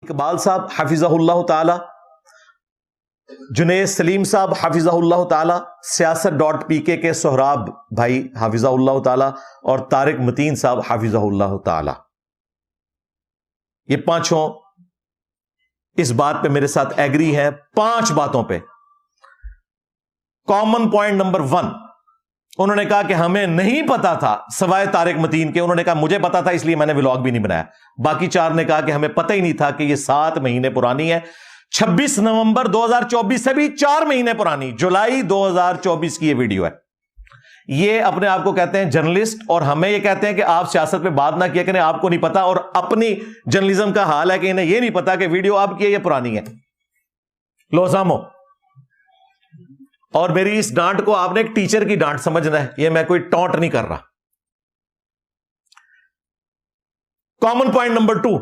اقبال صاحب حفظہ اللہ تعالی، جنید سلیم صاحب حفظہ اللہ تعالی، سیاست.pk کے سہراب بھائی حفظہ اللہ تعالی، اور طارق متین صاحب حفظہ اللہ تعالی، یہ پانچوں اس بات پہ میرے ساتھ ایگری ہیں، 5 باتوں پہ۔ کامن پوائنٹ نمبر 1، انہوں نے کہا کہ ہمیں نہیں پتا تھا سوائے طارق متین کے، انہوں نے کہا مجھے پتا تھا اس لیے میں نے ولاگ بھی نہیں بنایا، باقی 4 نے کہا کہ ہمیں پتہ ہی نہیں تھا کہ یہ 7 مہینے پرانی ہے، 26 نومبر 2024 سے بھی 4 مہینے پرانی، جولائی 2024 کی یہ ویڈیو ہے۔ یہ اپنے آپ کو کہتے ہیں جرنلسٹ، اور ہمیں یہ کہتے ہیں کہ آپ سیاست پہ بات نہ کیا کریں، آپ کو نہیں پتا، اور اپنی جرنلزم کا حال ہے کہ انہیں یہ نہیں پتا کہ ویڈیو آپ کی ہے یا پرانی ہے۔ لو سامو، اور میری اس ڈانٹ کو آپ نے ایک ٹیچر کی ڈانٹ سمجھنا ہے، یہ میں کوئی ٹونٹ نہیں کر رہا۔ Common point number 2،